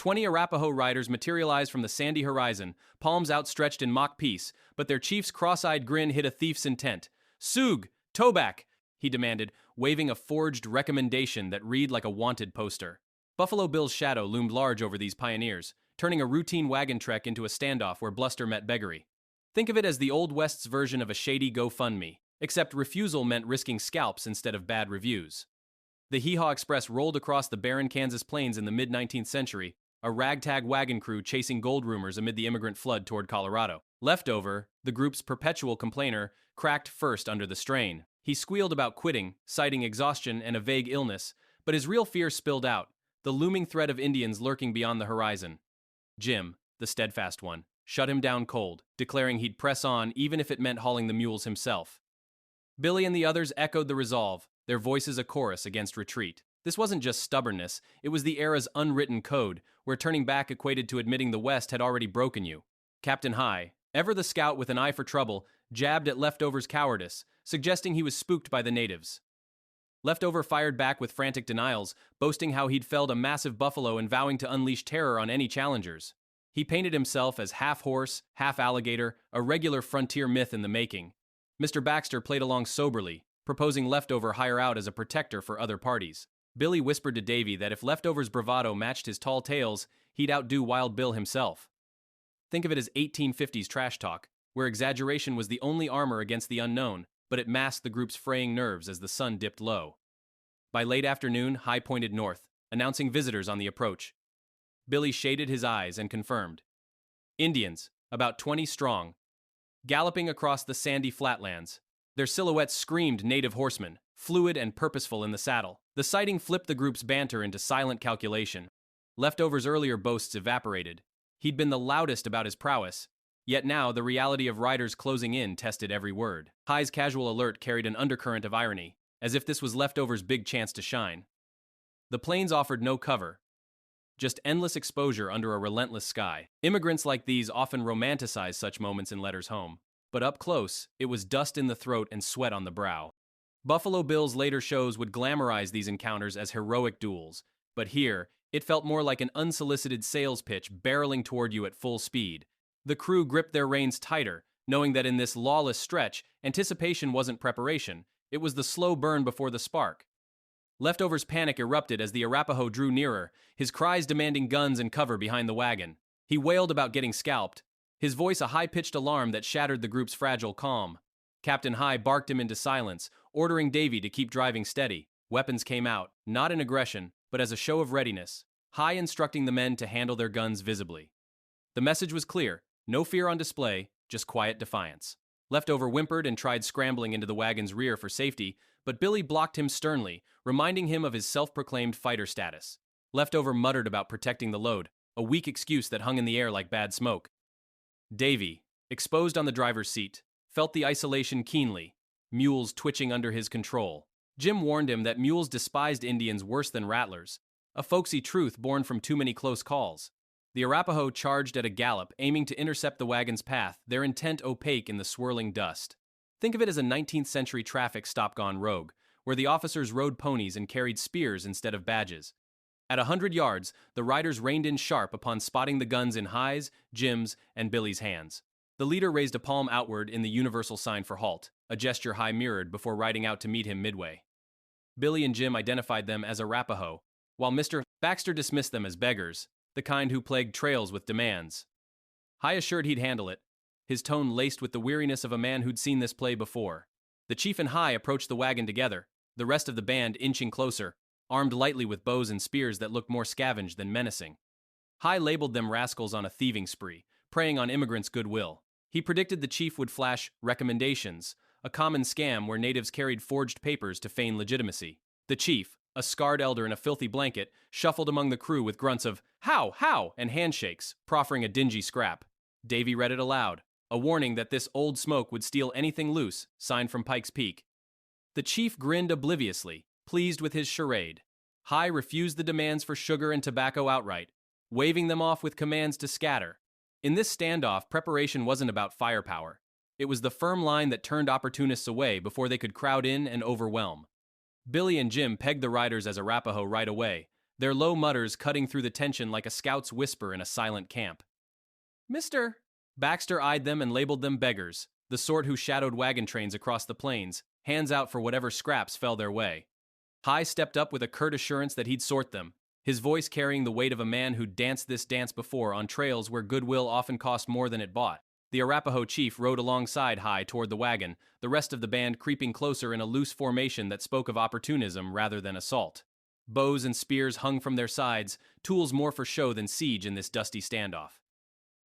20 Arapaho riders materialized from the sandy horizon, palms outstretched in mock peace, but their chief's cross-eyed grin hid a thief's intent. "Sug! Toback!" he demanded, waving a forged recommendation that read like a wanted poster. Buffalo Bill's shadow loomed large over these pioneers, turning a routine wagon trek into a standoff where bluster met beggary. Think of it as the Old West's version of a shady GoFundMe, except refusal meant risking scalps instead of bad reviews. The Hee-Haw Express rolled across the barren Kansas plains in the mid-19th century, a ragtag wagon crew chasing gold rumors amid the immigrant flood toward Colorado. Leftover, the group's perpetual complainer, cracked first under the strain. He squealed about quitting, citing exhaustion and a vague illness, but his real fear spilled out, the looming threat of Indians lurking beyond the horizon. Jim, the steadfast one, shut him down cold, declaring he'd press on even if it meant hauling the mules himself. Billy and the others echoed the resolve, their voices a chorus against retreat. This wasn't just stubbornness, it was the era's unwritten code, where turning back equated to admitting the West had already broken you. Captain High, ever the scout with an eye for trouble, jabbed at Leftover's cowardice, suggesting he was spooked by the natives. Leftover fired back with frantic denials, boasting how he'd felled a massive buffalo and vowing to unleash terror on any challengers. He painted himself as half horse, half alligator, a regular frontier myth in the making. Mr. Baxter played along soberly, proposing Leftover hire out as a protector for other parties. Billy whispered to Davy that if Leftover's bravado matched his tall tales, he'd outdo Wild Bill himself. Think of it as 1850s trash talk, where exaggeration was the only armor against the unknown, but it masked the group's fraying nerves as the sun dipped low. By late afternoon, High pointed north, announcing visitors on the approach. Billy shaded his eyes and confirmed. Indians, about 20 strong, galloping across the sandy flatlands. Their silhouettes screamed native horsemen, fluid and purposeful in the saddle. The sighting flipped the group's banter into silent calculation. Leftover's earlier boasts evaporated. He'd been the loudest about his prowess, yet now the reality of riders closing in tested every word. High's casual alert carried an undercurrent of irony, as if this was Leftover's big chance to shine. The plains offered no cover, just endless exposure under a relentless sky. Immigrants like these often romanticize such moments in letters home, but up close, it was dust in the throat and sweat on the brow. Buffalo Bill's later shows would glamorize these encounters as heroic duels, but here, it felt more like an unsolicited sales pitch barreling toward you at full speed. The crew gripped their reins tighter, knowing that in this lawless stretch, anticipation wasn't preparation, it was the slow burn before the spark. Leftover's panic erupted as the Arapaho drew nearer, his cries demanding guns and cover behind the wagon. He wailed about getting scalped, his voice a high-pitched alarm that shattered the group's fragile calm. Captain High barked him into silence, ordering Davy to keep driving steady. Weapons came out, not in aggression, but as a show of readiness, High instructing the men to handle their guns visibly. The message was clear, no fear on display, just quiet defiance. Leftover whimpered and tried scrambling into the wagon's rear for safety, but Billy blocked him sternly, reminding him of his self-proclaimed fighter status. Leftover muttered about protecting the load, a weak excuse that hung in the air like bad smoke. Davy, exposed on the driver's seat, felt the isolation keenly, mules twitching under his control. Jim warned him that mules despised Indians worse than rattlers, a folksy truth born from too many close calls. The Arapaho charged at a gallop, aiming to intercept the wagon's path, their intent opaque in the swirling dust. Think of it as a 19th century traffic stop gone rogue, where the officers rode ponies and carried spears instead of badges. At 100 yards, the riders reined in sharp upon spotting the guns in High's, Jim's, and Billy's hands. The leader raised a palm outward in the universal sign for halt, a gesture High mirrored before riding out to meet him midway. Billy and Jim identified them as Arapaho, while Mr. Baxter dismissed them as beggars, the kind who plagued trails with demands. High assured he'd handle it, his tone laced with the weariness of a man who'd seen this play before. The chief and High approached the wagon together, the rest of the band inching closer, armed lightly with bows and spears that looked more scavenged than menacing. High labeled them rascals on a thieving spree, preying on immigrants' goodwill. He predicted the chief would flash recommendations, a common scam where natives carried forged papers to feign legitimacy. The chief, a scarred elder in a filthy blanket, shuffled among the crew with grunts of how, and handshakes, proffering a dingy scrap. Davy read it aloud, a warning that this old smoke would steal anything loose, signed from Pike's Peak. The chief grinned obliviously, pleased with his charade. High refused the demands for sugar and tobacco outright, waving them off with commands to scatter. In this standoff, preparation wasn't about firepower. It was the firm line that turned opportunists away before they could crowd in and overwhelm. Billy and Jim pegged the riders as Arapaho right away, their low mutters cutting through the tension like a scout's whisper in a silent camp. "Mister." Baxter eyed them and labeled them beggars, the sort who shadowed wagon trains across the plains, hands out for whatever scraps fell their way. High stepped up with a curt assurance that he'd sort them, his voice carrying the weight of a man who'd danced this dance before on trails where goodwill often cost more than it bought. The Arapaho chief rode alongside High toward the wagon, the rest of the band creeping closer in a loose formation that spoke of opportunism rather than assault. Bows and spears hung from their sides, tools more for show than siege in this dusty standoff.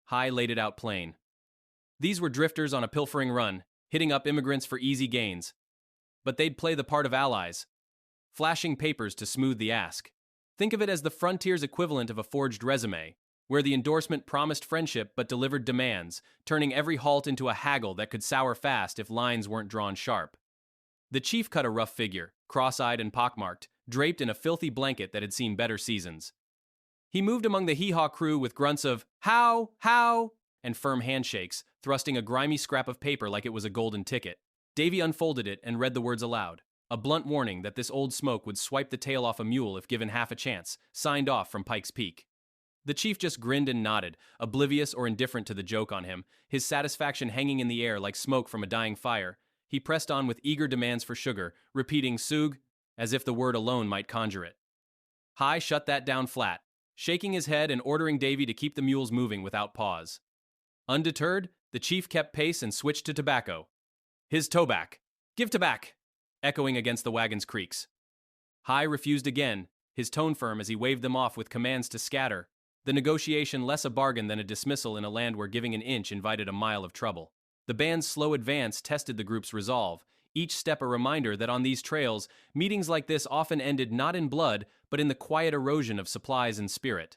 High laid it out plain. These were drifters on a pilfering run, hitting up immigrants for easy gains. But they'd play the part of allies, flashing papers to smooth the ask. Think of it as the frontier's equivalent of a forged resume, where the endorsement promised friendship but delivered demands, turning every halt into a haggle that could sour fast if lines weren't drawn sharp. The chief cut a rough figure, cross-eyed and pockmarked, draped in a filthy blanket that had seen better seasons. He moved among the hee-haw crew with grunts of how, and firm handshakes, thrusting a grimy scrap of paper like it was a golden ticket. Davy unfolded it and read the words aloud, a blunt warning that this old smoke would swipe the tail off a mule if given half a chance, signed off from Pike's Peak. The chief just grinned and nodded, oblivious or indifferent to the joke on him, his satisfaction hanging in the air like smoke from a dying fire. He pressed on with eager demands for sugar, repeating "Sug," as if the word alone might conjure it. High shut that down flat, shaking his head and ordering Davy to keep the mules moving without pause. Undeterred, the chief kept pace and switched to tobacco. "His toback. Give toback," echoing against the wagon's creaks. High refused again, his tone firm as he waved them off with commands to scatter, the negotiation less a bargain than a dismissal in a land where giving an inch invited a mile of trouble. The band's slow advance tested the group's resolve, each step a reminder that on these trails, meetings like this often ended not in blood, but in the quiet erosion of supplies and spirit.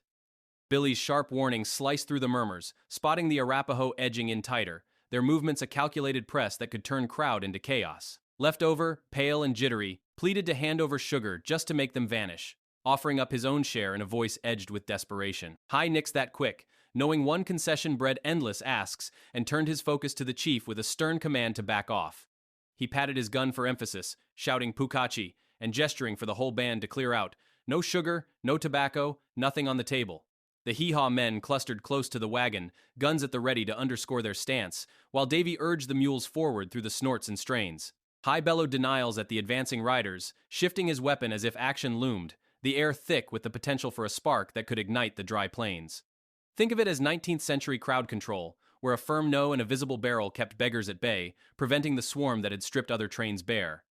Billy's sharp warning sliced through the murmurs, spotting the Arapaho edging in tighter, their movements a calculated press that could turn crowd into chaos. Leftover, pale and jittery, pleaded to hand over sugar just to make them vanish, offering up his own share in a voice edged with desperation. High nixed that quick, knowing one concession bred endless asks, and turned his focus to the chief with a stern command to back off. He patted his gun for emphasis, shouting "Pukachi," and gesturing for the whole band to clear out. No sugar, no tobacco, nothing on the table. The hee-haw men clustered close to the wagon, guns at the ready to underscore their stance, while Davy urged the mules forward through the snorts and strains. High bellowed denials at the advancing riders, shifting his weapon as if action loomed, the air thick with the potential for a spark that could ignite the dry plains. Think of it as 19th century crowd control, where a firm no and a visible barrel kept beggars at bay, preventing the swarm that had stripped other trains bare.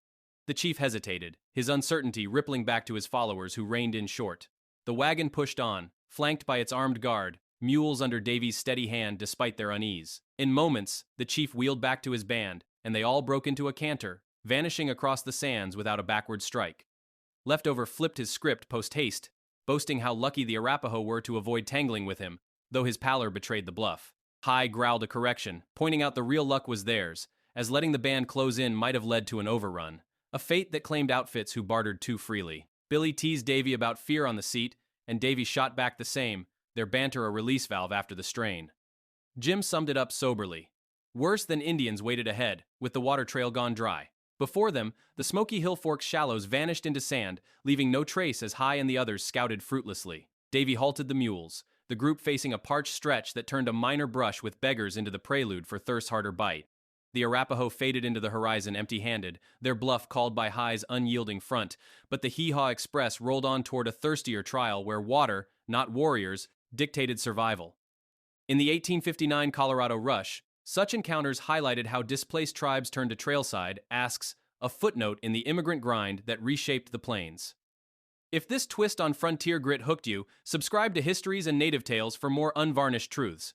The chief hesitated, his uncertainty rippling back to his followers who reined in short. The wagon pushed on, flanked by its armed guard, mules under Davy's steady hand despite their unease. In moments, the chief wheeled back to his band, and they all broke into a canter, vanishing across the sands without a backward strike. Leftover flipped his script post-haste, boasting how lucky the Arapaho were to avoid tangling with him, though his pallor betrayed the bluff. High growled a correction, pointing out the real luck was theirs, as letting the band close in might have led to an overrun, a fate that claimed outfits who bartered too freely. Billy teased Davy about fear on the seat, and Davy shot back the same, their banter a release valve after the strain. Jim summed it up soberly. Worse than Indians waited ahead, with the water trail gone dry. Before them, the Smoky Hill Fork shallows vanished into sand, leaving no trace as High and the others scouted fruitlessly. Davy halted the mules, the group facing a parched stretch that turned a minor brush with beggars into the prelude for thirst's harder bite. The Arapaho faded into the horizon empty-handed, their bluff called by High's unyielding front, but the Hee-Haw Express rolled on toward a thirstier trial where water, not warriors, dictated survival. In the 1859 Colorado Rush, such encounters highlighted how displaced tribes turned to trailside, asks, a footnote in the immigrant grind that reshaped the plains. If this twist on frontier grit hooked you, subscribe to Histories and Native Tales for more unvarnished truths.